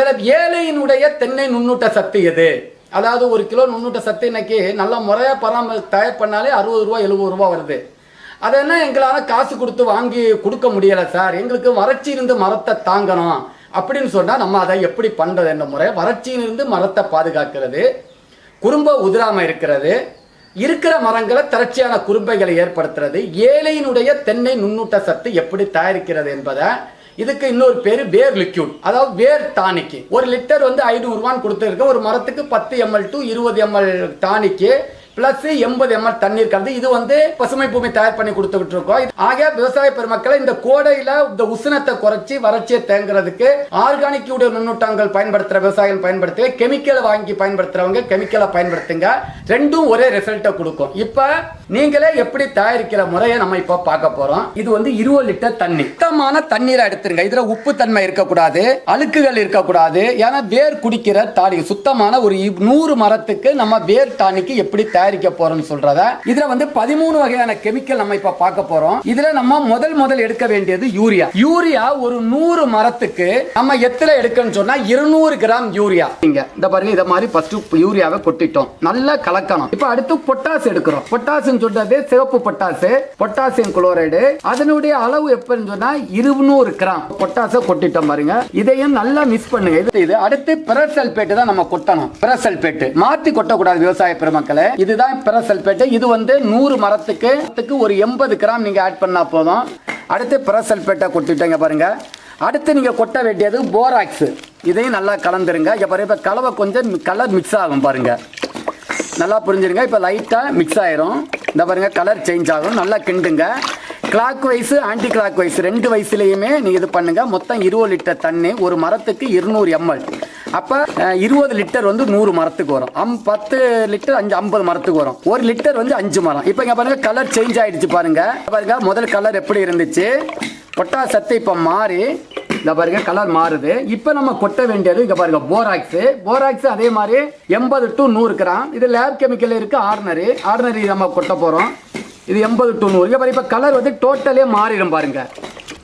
சில ஏழையினுடைய தென்னை நுண்ணூட்ட சத்து எது? அதாவது 1 கிலோ நுண்ணூட்ட சத்து இன்னைக்கு நல்ல முறையா தயார் பண்ணாலே 60 ரூபா 70 ரூபா வருது. அதெல்லாம் எங்களால் காசு கொடுத்து வாங்கி கொடுக்க முடியலை சார், எங்களுக்கு வறட்சியிலிருந்து மரத்தை தாங்கணும் அப்படின்னு சொன்னால் நம்ம அதை எப்படி பண்ணுறது என்ற முறை. வறட்சியிலிருந்து மரத்தை பாதுகாக்கிறது, குறும்ப உதிராமல் இருக்கிற மரங்களை திரட்சியான குறும்பைகளை ஏற்படுத்துறது, ஏழையினுடைய தென்னை நுண்ணூட்ட சத்து எப்படி தயாரிக்கிறது என்பதை. இதுக்கு இன்னொரு பேர் வேர் லிக்யூட், அதாவது வேர் டானிக்கு. 1 லிட்டர் வந்து 500 ரூபான்னு கொடுத்துருக்க. ஒரு மரத்துக்கு 10 ml to 20 ml tonic plus 80 ml தண்ணீர் கலந்து இது வந்து பசுமை பூமி தயார் பண்ணி கொடுத்துக்கிட்டு இருக்கோம். ஆக விவசாய பெருமக்களை இந்த கோடையில இந்த உஷ்ணத்தை குறைச்சி வறட்சியை தேங்குறதுக்கு ஆர்கானிக் நுண்ணூட்டங்கள் பயன்படுத்துற விவசாயிகள் பயன்படுத்தி, கெமிக்கலை வாங்கி பயன்படுத்துறவங்க கெமிக்கலை பயன்படுத்துங்க. ரெண்டும் ஒரே ரிசல்ட்டை கொடுக்கும். இப்ப நீங்களே எப்படி தயாரிக்கிற முறையை நம்ம இப்ப பார்க்க போறோம். இது வந்து 20 லிட்டர் தண்ணி, சுத்தமான தண்ணீரை எடுத்துருங்க. இதுல உப்பு தன்மை இருக்கக்கூடாது, அழுக்குகள் இருக்கக்கூடாது. ஏன்னா வேர் குடிக்கிற தாடி சுத்தமான ஒரு 100 மரத்துக்கு நம்ம வேர் டானிக்கு எப்படி தயாரிக்க போறோம் சொல்றத. இதுல வந்து 13 வகையான கெமிக்கல் நம்ம இப்ப பார்க்க போறோம். இதுல நம்ம முதல் எடுக்க வேண்டியது யூரியா. யூரியா ஒரு 100 மரத்துக்கு நம்ம எத்தனை எடுக்கணும்னு சொன்னா 200 கிராம் யூரியா. இங்க இந்த பாருங்க, இத மாதிரி ஃபர்ஸ்ட் யூரியாவை கொட்டிட்டோம், நல்லா கலக்கணும். இப்ப அடுத்து பொட்டாஸ் எடுக்கிறோம். பொட்டாசியம் சொல்றது சிவப்பு பொட்டாஸ், பொட்டாசியம் குளோரைடு. அதனுடைய அளவு எப்பன்னு சொன்னா 200 கிராம் பொட்டாச கொட்டிட்டோம் பாருங்க. இதையும் நல்லா மிக்ஸ் பண்ணுங்க. இது அடுத்து பெரசல்பேட் தான் நம்ம கொட்டணும். பெரசல்பேட் மாத்தி கொட்டக்கூடாது விவசாய பெருமக்களே. இதுதான் பெரசல்பேட். இது வந்து 100 மரத்துக்கு ஒரு 80 கிராம் நீங்க ஆட் பண்ணா போதும். அடுத்து பெரசல்பேட்டை கொட்டிட்டீங்க பாருங்க. அடுத்து நீங்க கொட்ட வேண்டியது போராக்ஸ். இதையும் நல்லா கலந்துருங்க. இப்ப கலவை கொஞ்சம் கலர் மிக்ஸ் ஆகும் பாருங்க, நல்லா புரிஞ்சிருங்க. இப்ப லைட்டா மிக்ஸ் ஆயிரும். இந்த பாருங்க கலர் சேஞ்ச் ஆகும். நல்லா கிண்டுங்க. Clockwise anticlockwise 2 வயசுலையுமே நீங்க இது பண்ணுங்க. மொத்தம் 20 லிட்டர் தண்ணி, ஒரு மரத்துக்கு 200 ml. அப்ப 20 லிட்டர் வந்து 100 மரத்துக்கு வரும். 10 லிட்டர் 50 மரத்துக்கு வரும். 1 லிட்டர் வந்து 5 மரம். இப்ப இங்க பாருங்க கலர் சேஞ்ச் ஆயிடுச்சு பாருங்க. பாருங்க முதல் கலர் எப்படி இருந்துச்சு, பொட்டாஸ் சத்து இப்ப மாறி இந்த பாருங்க கலர் மாறுது. இப்ப நம்ம கொட்ட வேண்டியது இங்க பாருங்க போராக்ஸ். போராக்ஸ் அதே மாதிரி 80 to 100 கிராம். இது லேப் கெமிக்கல் இருக்கு. ஆர்டினரி நம்ம கொட்ட போறோம். இது 80 to 100. இப்ப கலர் வந்து டோட்டலே மாறிடும் பாருங்க.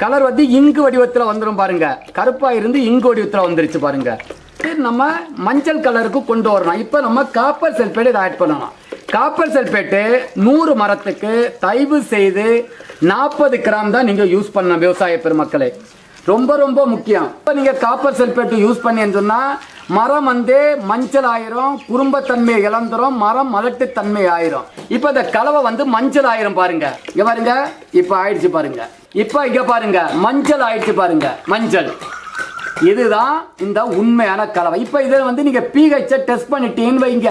கலர் வந்து இங்கு வடிவத்தில் வந்துடும் பாருங்க. கருப்பா இருந்து இங்கு வடிவத்தில் வந்துருச்சு பாருங்க. நம்ம மஞ்சள் கலருக்கு கொண்டு வரணும். இப்ப நம்ம காப்பர் சல்பேட் ஆட் பண்ணணும். காப்பர் சல்பேட் 100 மரத்துக்கு தயவு செய்து 40 கிராம் தான் நீங்க யூஸ் பண்ணணும் விவசாய பெருமக்களே. ரொம்ப ரொம்ப முக்கியம். இப்ப நீங்க காப்பர் சல்பேட் யூஸ் பண்ணீங்கன்னு சொன்னா மரம் வந்து மஞ்சள் ஆயிரும், குறும்பத்தன்மை இழந்துரும், மரம் மலட்டு தன்மை ஆயிரும். இப்ப இந்த கலவை வந்து மஞ்சள் ஆயிரும் பாருங்க. இங்க பாருங்க இப்ப ஆயிடுச்சு பாருங்க. இப்ப இங்க பாருங்க மஞ்சள் ஆயிடுச்சு பாருங்க, மஞ்சள். இதுதான் இந்த உண்மையான கலவை. இப்ப இதில் வந்து நீங்க pH டெஸ்ட் பண்ணிட்டீங்கன்னு வைங்க.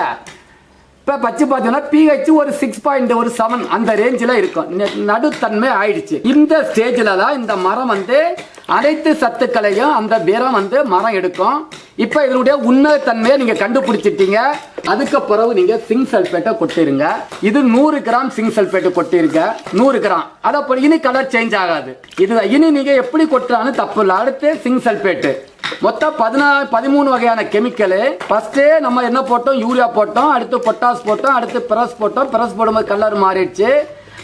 இப்ப பச்சை பார்த்தீங்கன்னா pH ஒரு 6.7 அந்த ரேஞ்சில் இருக்கும். நடுத்தன்மை ஆயிடுச்சு. இந்த ஸ்டேஜில் தான் இந்த மரம் வந்து அனைத்து சத்துக்களையும் அந்த விரம் வந்து மரம் எடுக்கும். இப்ப இதனுடைய உண்மை தன்மையை நீங்க கண்டுபிடிச்சிட்டீங்க. அதுக்கு பிறகு நீங்க சிங்க் சல்பேட்டை கொட்டிருங்க. இது 100 கிராம் சிங்க் சல்பேட் கொட்டிருங்க. 100 கிராம். அத இனி கலர் சேஞ்ச் ஆகாது. இதுதான் இனி நீங்க எப்படி கொட்டுறான்னு தப்பு இல்லை. அடுத்து சிங்க் சல்பேட் மொத்தம் 13 வகையான கெமிக்கல். ஃபர்ஸ்ட் நம்ம என்ன போட்டோம், யூரியா போட்டோம், அடுத்து பொட்டாஸ் போட்டோம், அடுத்து பெரஸ் போட்டோம். பெரஸ் போடும்போது கலர் மாறிடுச்சு.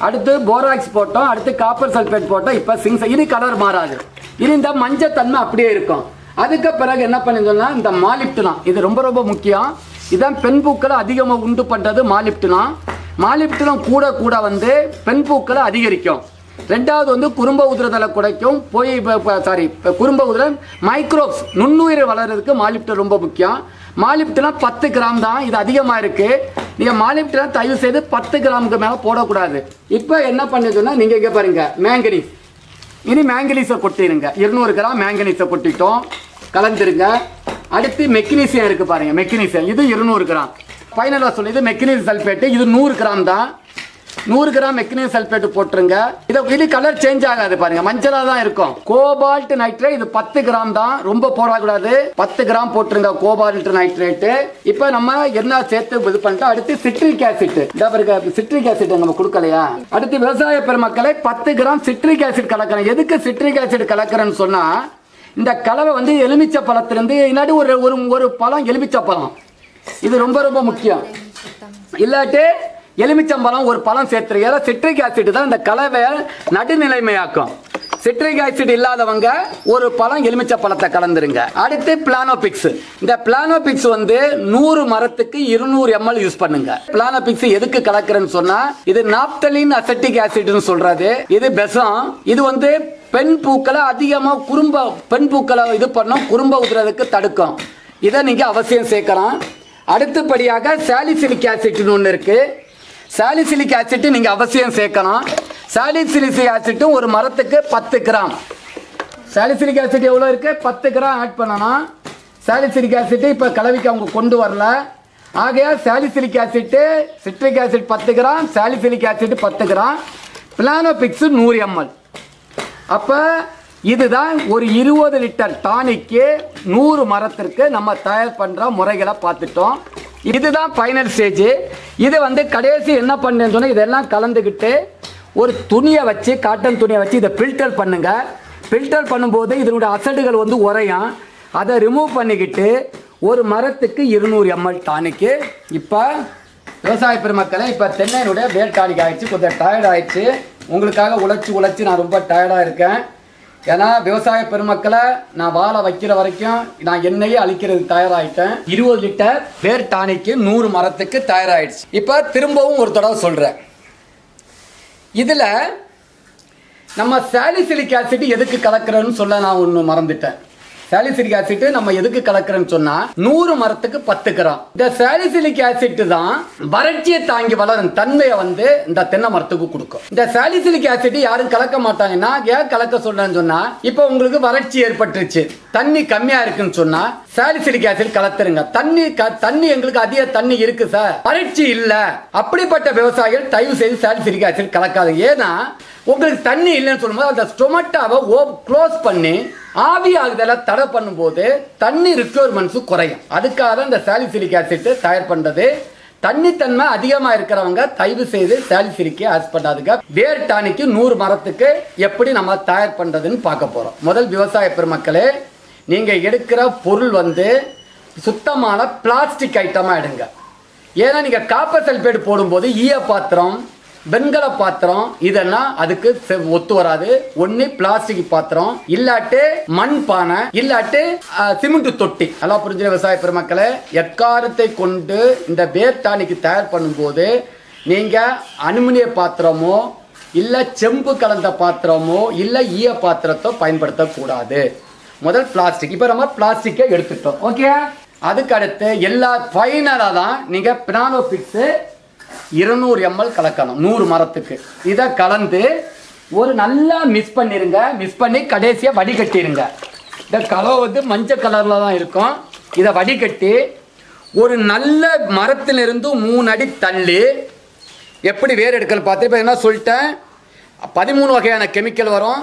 அடுத்து போராக்ஸ் போட்டோம், அடுத்து காப்பர் சல்பேட் போட்டோம். இப்ப சிங்க் இனி கலர் மாறாது. இனி இந்த மஞ்சள் தன்மை அப்படியே இருக்கும். அதுக்கு பிறகு என்ன பண்ணீங்கன்னா இந்த மாலிப்டினா, இது ரொம்ப ரொம்ப முக்கியம். இதான் பெண் பூக்களை அதிகமாக உண்டு பண்றது மாலிப்டினா. மாலிப்டினா கூட வந்து பெண் பூக்களை அதிகரிக்கும். ரெண்டாவது வந்து குறும்ப உதிரதலை குறைக்கும். குறும்ப உதிரம் மைக்ரோப்ஸ் நுண்ணுயிர் வளர்றதுக்கு மாலிப்டினா ரொம்ப முக்கியம். மாலிப்டினா 10 கிராம் தான். இது அதிகமா இருக்கு. நீங்க மாலிப்டினா தயவு செய்து 10 கிராமுக்கு மேல போடக்கூடாது. இப்ப என்ன பண்ணுதுன்னா நீங்க இங்க பாருங்க மேங்கனீஸ். இனி மேங்கனீஸை கொட்டிருங்க. 200 கிராம் மேங்கனீஸை கொட்டிட்டோம், கலந்துருங்க. அடுத்து மெக்னீசியம் இருக்கு பாருங்க, மெக்னீசியம் இது 200 கிராம். ஃபைனலாக சொல்லி இது மெக்னீசியம் சல்பேட். இது 100 கிராம் தான். 100 கிராம் மெக்னீசியம் சல்பேட் போட்டுருங்க. இது கலர் சேஞ்ச் ஆகாது பாருங்க, மஞ்சளா தான் இருக்கும். கோபால்ட் நைட்ரேட் இது 10 கிராம் தான், ரொம்ப போடக்கூடாது. 10 கிராம் போட்டுருங்க கோபால்ட் நைட்ரேட். இப்ப நம்ம என்ன சேர்த்து இது பண்ணிட்டோம். அடுத்து சிட்ரிக் ஆசிட். சிட்ரிக் ஆசிட் நம்ம கொடுக்கலையா? அடுத்து விவசாய பெருமக்களை 10 கிராம் சிட்ரிக் ஆசிட் கலக்கிறேன். எதுக்கு சிட்ரிக் ஆசிட் கலக்கிறேன்னு சொன்னா இந்த கலவை வந்து எலுமிச்சை பழத்திலிருந்து இல்லாட்டி ஒரு பழம் எலுமிச்சை பழம், இது ரொம்ப ரொம்ப முக்கியம். இல்லாட்டி எலுமிச்சம்பழம் ஒரு பழம் சேர்த்துருக்கு. சிட்ரிக் ஆசிட் தான் இந்த கலவையை நடுநிலைமையாக்கும். சிட்ரிக் ஆசிட் இல்லாதவங்க ஒரு பழம் எலுமிச்சை பழத்தை கலந்துருங்க. அடுத்து பிளானோபிக்ஸ். இந்த பிளானோபிக்ஸ் வந்து 100 மரத்துக்கு 200 ml யூஸ் பண்ணுங்க. பிளானோபிக்ஸ் எதுக்கு கலக்குறேன்னு சொன்னா இது நாப்தலின் அசெட்டிக் ஆசிட்னு சொல்றது. இது பெசம். இது வந்து பெண் பூக்களை அதிகமா பெண் பூக்களை இது பண்ணும், குறும்ப ஊதுறதுக்கு தடுக்கும். இதை நீங்க அவசியம் சேர்க்கலாம். அடுத்தபடியாக சாலிசிலிக் ஆசிட்னு ஒன்று இருக்கு. சாலிசிலிக் ஆசிட் நீங்க அவசியம் சேர்க்கணும். சாலிசிலிக் ஆசிட் ஒரு மரத்துக்கு 10 கிராம். சாலிசிலிக் ஆசிட் எவ்வளோ இருக்கு? 10 கிராம் ஆட் பண்ணணும். சாலிசிலிக் ஆசிட் இப்போ கலவைக்கு அவங்க கொண்டு வரல. ஆகையா salicylic acid, citric acid 10 gram, salicylic acid 10 gram, Planofix 100 ml. அப்போ இதுதான் ஒரு 20 லிட்டர் டானிக்கு 100 மரத்திற்கு நம்ம தயார் பண்ணுற முறைகளை பார்த்துட்டோம். இதுதான் ஃபைனல் ஸ்டேஜ். இது வந்து கடைசி என்ன பண்ணுன்னு சொன்னால் இதெல்லாம் கலந்துக்கிட்டு ஒரு துணியை வச்சு, காட்டன் துணியை வச்சு இதை ஃபில்டர் பண்ணுங்க. ஃபில்டர் பண்ணும்போது இதனுடைய அசடுகள் வந்து உரையும். அதை ரிமூவ் பண்ணிக்கிட்டு ஒரு மரத்துக்கு 200 ml டானிக்கு. இப்போ விவசாய பெருமக்களை, இப்போ தென்னையினுடைய வேல் டானிக் ஆகிடுச்சு. கொஞ்சம் டயர்ட் ஆகிடுச்சு. உங்களுக்காக உழைச்சி நான் ரொம்ப டயர்டாக இருக்கேன். ஏன்னா விவசாய பெருமக்களை நான் வாழ வைக்கிற வரைக்கும் நான் என்னையே அழிக்கிறதுக்கு தயாராகிட்டேன். 20 லிட்டர் வேர் டானிக்கு 100 மரத்துக்கு தயாராகிடுச்சு. இப்போ திரும்பவும் ஒரு தடவை சொல்கிறேன். இதில் நம்ம சாலிசிலிக் ஆசிட் எதுக்கு கலக்கிறோன்னு சொல்ல நான் ஒன்று மறந்துட்டேன். சாலிசிலிக் ஆசிட் நம்ம எதுக்கு கலக்கிறோன்னு சொன்னா 100 மரத்துக்கு 10 கிராம். இந்த சாலிசிலிக் ஆசிட் தான் வறட்சியை தாங்கி வளரும் தன்மையை வந்து இந்த தென்னை மரத்துக்கு கொடுக்கும். இந்த சாலிசிலிக் ஆசிட் யாரும் கலக்க மாட்டாங்கன்னா, ஏன் கலக்க சொல்றேன்னு சொன்னா, இப்போ உங்களுக்கு வறட்சி ஏற்பட்டுருச்சு, தண்ணி கம்மியா இருக்குன்னு சொன்னா சாலிசிலிக் ஆசிட் கலத்துருங்க. தண்ணி எங்களுக்கு அதிக தண்ணி இருக்கு சார், வறட்சி இல்ல, அப்படிப்பட்ட விவசாயிகள் தயவு செய்து சாலிசிலிக் ஆசிட் கலக்காது. ஏன்னா உங்களுக்கு தண்ணி இல்லைன்னு சொல்லும்போது அந்த ஸ்டொமட்டாவை க்ளோஸ் பண்ணி ஆவி ஆகுதெல்லாம் தடை பண்ணும்போது தண்ணி ரிக்வயர்மெண்ட்ஸு குறையும். அதுக்காக தான் இந்த சாலிசிலிக் ஆசிட் தயார் பண்ணுறது. தண்ணித்தன்மை அதிகமாக இருக்கிறவங்க தயவு செய்து சாலிசிலிக்கை ஆட் பண்ணாதுங்க. வேர் டானிக்கு 100 மரத்துக்கு எப்படி நம்ம தயார் பண்ணுறதுன்னு பார்க்க போகிறோம். முதல் விவசாய பெருமக்களே, நீங்கள் எடுக்கிற பொருள் வந்து சுத்தமான பிளாஸ்டிக் ஐட்டமாக எடுங்க. ஏன்னா நீங்கள் காப்பர் சல்பேட் போடும்போது ஈய பாத்திரம், வெண்கல பாத்திரம் இதெல்லாம் அதுக்கு ஒத்து வராது. ஒன்னு பிளாஸ்டிக் பாத்திரம், இல்லாட்டு மண் பானை, இல்லாட்டு சிமெண்ட் தொட்டி. எல்லாம் புரிஞ்ச விவசாய பெருமக்களை, எக்காரத்தை கொண்டு இந்த வேர் டானிக்கு தயார் பண்ணும்போது நீங்க அலுமினிய பாத்திரமோ இல்ல செம்பு கலந்த பாத்திரமோ இல்ல ஈய பாத்திரத்தோ பயன்படுத்தக்கூடாது. முதல் பிளாஸ்டிக். இப்போ நம்ம பிளாஸ்டிக்கை எடுத்துட்டோம். ஓகே, அதுக்கு அடுத்து எல்லா ஃபைனலாக தான் நீங்க பிளானோபிக்ஸ் 200 ml கலக்கணும் 100 மரத்துக்கு. இதை கலந்து ஒரு நல்லா மிக்ஸ் பண்ணிருங்க. மிக்ஸ் பண்ணி கடைசியாக வடிகட்டிருங்க. இந்த கலவை வந்து மஞ்சள் கலரில் தான் இருக்கும். இதை வடிகட்டி ஒரு நல்ல மரத்திலிருந்து 3 அடி தள்ளி, எப்படி வேறு எடுக்கல் பார்த்து இப்போ என்ன சொல்லிட்டேன், 13 வகையான கெமிக்கல் வரும்.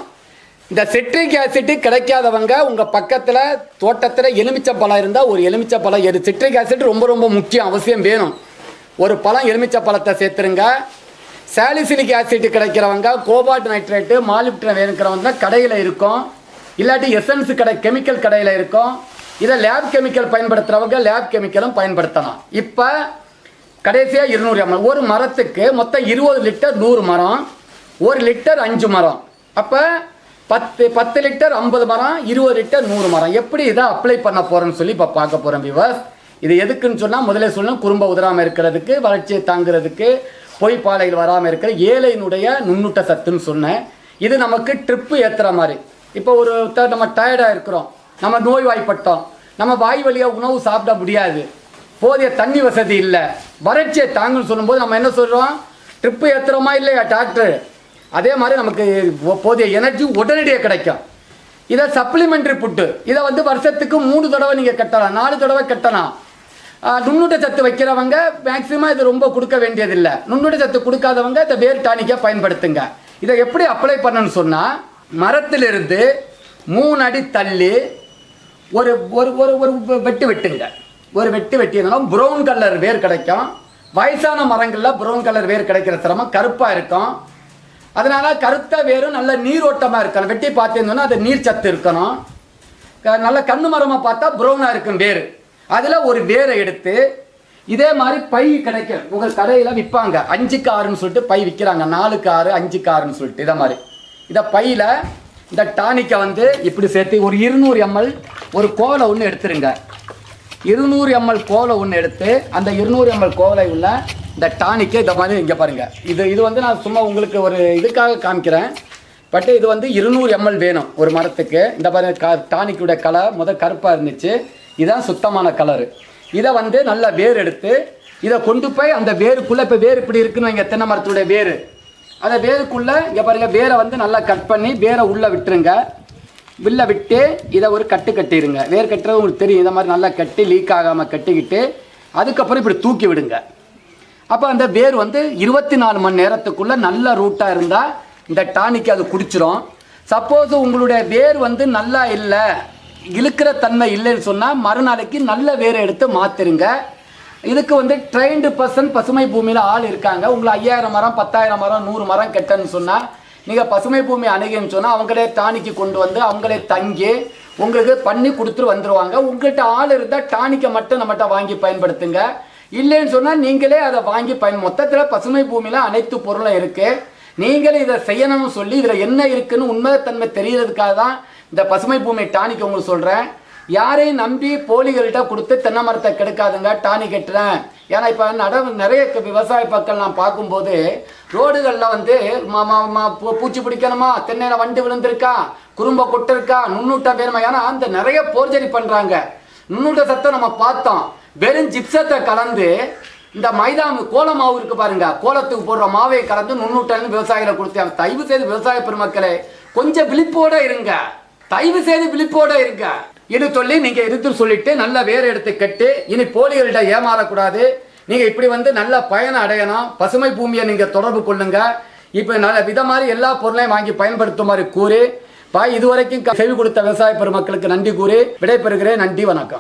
இந்த சிட்ரிக் ஆசிட் கிடைக்காதவங்க உங்கள் பக்கத்தில் தோட்டத்தில் எலுமிச்சை பழம் இருந்தால் ஒரு எலுமிச்சை பழம் சிட்ரிக் ஆசிட் ரொம்ப ரொம்ப முக்கியம், அவசியம் வேணும். ஒரு பழம் எலுமிச்சை பழத்தை சேர்த்துருங்க. சாலிசிலிக் ஆசிட் கிடைக்கிறவங்க கோபால்ட் நைட்ரேட்டு, மாலிப்டினம் வேணுங்கிறவங்க கடையில் இருக்கும், இல்லாட்டி எசன்ஸ் கெமிக்கல் கடையில் இருக்கும். இதை லேப் கெமிக்கல் பயன்படுத்துகிறவங்க லேப் கெமிக்கலும் பயன்படுத்தலாம். இப்போ கடைசியாக 200 ml. ஒரு மரத்துக்கு மொத்தம் 20 லிட்டர் 100 மரம், 1 லிட்டர் 5 மரம். அப்போ 10 லிட்டர் 50 மரம், 20 லிட்டர் 100 மரம். எப்படி இதை அப்ளை பண்ண போகிறேன்னு சொல்லி இப்போ பார்க்க போகிறோம் வியூவர்ஸ். இது எதுக்குன்னு சொன்னால், முதலே சொல்லணும், குறும்ப உதராமல் இருக்கிறதுக்கு, வறட்சியை தாங்கிறதுக்கு, பொய் பாலைகள் வராமல் இருக்கிற ஏழையினுடைய நுண்ணூட்ட சத்துன்னு சொன்னேன். இது நமக்கு ட்ரிப்பு ஏற்றுற மாதிரி. இப்போ நம்ம டயர்டாக இருக்கிறோம், நம்ம நோய்வாய்ப்பட்டோம், நம்ம வாய் வழியாக உணவு சாப்பிட முடியாது, போதிய தண்ணி வசதி இல்லை, வறட்சியை தாங்குன்னு சொல்லும்போது நம்ம என்ன சொல்கிறோம், ட்ரிப்பு ஏற்றுறோமா இல்லையா டாக்டர்? அதே மாதிரி நமக்கு போதிய எனர்ஜி உடனடியாக கிடைக்கும். இதை சப்ளிமெண்ட்ரி புட்டு, இதை வந்து வருஷத்துக்கு 3 தடவை நீங்கள் கட்டலாம், 4 தடவை கட்டலாம். நுண்ணூட்ட சத்து வைக்கிறவங்க மேக்சிமம் இது ரொம்ப கொடுக்க வேண்டியதில்லை. நுண்ணூட்ட சத்து கொடுக்காதவங்க இந்த வேர் டானிக்காக பயன்படுத்துங்க. இதை எப்படி அப்ளை பண்ணணும்னு சொன்னால், மரத்திலிருந்து 3 அடி தள்ளி ஒரு ஒரு ஒரு வெட்டு வெட்டுங்க. ஒரு வெட்டினா ப்ரௌன் கலர் வேர் கிடைக்கும். வயசான மரங்களில் ப்ரௌன் கலர் வேர் கிடைக்கிற சிரமம், கருப்பாக இருக்கும். அதனால கருத்த வேரும் நல்ல நீரோட்டமாக இருக்கணும். வெட்டி பார்த்தீங்கன்னா அது நீர் சத்து இருக்கணும். நல்ல கண்ணு மரமாக பார்த்தா ப்ரௌனாக இருக்கும் வேர். அதில் ஒரு வேரை எடுத்து இதே மாதிரி பை கிடைக்கும். உங்கள் கடையில் விற்பாங்க, 5க்கு 6ன்னு சொல்லிட்டு பை விற்கிறாங்க, 4க்கு 6 5க்கு 6ன்னு சொல்லிட்டு. இதை மாதிரி இதை பையில் இந்த டானிக்கை வந்து இப்படி சேர்த்து ஒரு 200 ml ஒரு கோலை ஒன்று எடுத்துருங்க. 200 ml கோலை ஒன்று எடுத்து அந்த 200 ml கோலை உள்ள இந்த டானிக்கை இந்த மாதிரி இங்கே பாருங்கள். இது வந்து நான் சும்மா உங்களுக்கு ஒரு இதுக்காக காமிக்கிறேன். பட் இது வந்து 200 ml வேணும் ஒரு மரத்துக்கு. இந்த பாருங்க டானிக்குடைய கலர் கருப்பாக இருந்துச்சு. இதுதான் சுத்தமான கலரு. இதை வந்து நல்லா வேர் எடுத்து இதை கொண்டு போய் அந்த வேருக்குள்ளே, இப்போ வேர் இப்படி இருக்குன்னு இங்கே தென்னை மரத்துடைய வேர், அந்த வேருக்குள்ளே இங்கே பாருங்கள் வேரை வந்து நல்லா கட் பண்ணி வேரை உள்ளே விட்டுருங்க. உள்ளே விட்டு இதை ஒரு கட்டிடுங்க. வேர் கட்டுறது உங்களுக்கு தெரியும். இந்த மாதிரி நல்லா கட்டி லீக் ஆகாமல் கட்டிக்கிட்டு அதுக்கப்புறம் இப்படி தூக்கி விடுங்க. அப்போ அந்த வேர் வந்து 24 மணி நேரத்துக்குள்ளே நல்ல ரூட்டாக இருந்தால் இந்த டானிக்கு அது குடிச்சிரும். சப்போஸ் உங்களுடைய வேர் வந்து நல்லா இல்லை, இழுக்கிற தன்மை இல்லைன்னு சொன்னால் மறுநாளைக்கு நல்ல வேரை எடுத்து மாற்றிருங்க. இதுக்கு வந்து ட்ரெயின்டு பர்சன் பசுமை பூமியில் ஆள் இருக்காங்க. உங்களை 5000 மரம் 10,000 மரம் 100 மரம் கெட்டன்னு சொன்னால் நீங்கள் பசுமை பூமி அணுகின்னு சொன்னால் அவங்களே டானிக்கு கொண்டு வந்து அவங்களே தங்கி உங்களுக்கு பண்ணி கொடுத்துட்டு வந்துடுவாங்க. உங்கள்கிட்ட ஆள் இருந்தால் டானிக்கை மட்டும் நம்மகிட்ட வாங்கி பயன்படுத்துங்க. இல்லைன்னு சொன்னால் நீங்களே அதை வாங்கி மொத்தத்தில் பசுமை பூமியில் அனைத்து பொருளும் இருக்குது. நீங்களே இதை செய்யணும்னு சொல்லி இதில் என்ன இருக்குன்னு உண்மைத்தன்மை தெரியறதுக்காக தான் இந்த பசுமை பூமி டானிக் உங்களுக்கு சொல்கிறேன். யாரையும் நம்பி போலிகள்கிட்ட கொடுத்து தென்னை மரத்தை கெடுக்காதுங்க. டானிக் கட்டுறேன். ஏன்னா இப்போ நிறைய விவசாய மக்கள் நான் பார்க்கும்போது ரோடுகளில் வந்து பூச்சி பிடிக்கணுமா, தென்னையில் வண்டு விழுந்திருக்கா, குறும்ப கொட்டு இருக்கா, நுண்ணூட்ட வேணுமா, ஏன்னா அந்த நிறைய போர்ஜரி பண்ணுறாங்க. நுண்ணூட்ட சத்தம் நம்ம பார்த்தோம். வெறும் ஜிப்சத்தை கலந்து இந்த மைதா கோல மாவு இருக்கு பாருங்க, கோலத்துக்கு போடுற மாவை கலந்து நுண்ணூட்டன்னு விவசாயிகளை கொடுத்தாங்க. தயவு செய்து விவசாய பெருமக்களே கொஞ்சம் விழிப்போட இருங்க. தயவு செய்து விழிப்போட இருங்க. இது சொல்லி நீங்க எடுத்து சொல்லிட்டு நல்ல வேற எடுத்து கட்டு. இனி போலிகள்கிட்ட ஏமாறக்கூடாது. நீங்க இப்படி வந்து நல்ல பயனை அடையணும். பசுமை பூமியை நீங்க தொடர்பு கொள்ளுங்க. இப்ப நல்ல வித மாதிரி எல்லா பொருளையும் வாங்கி பயன்படுத்துமாறு கூறி இதுவரைக்கும் செவி கொடுத்த விவசாய பெருமக்களுக்கு நன்றி கூறி விடைபெறுகிறேன். நன்றி, வணக்கம்.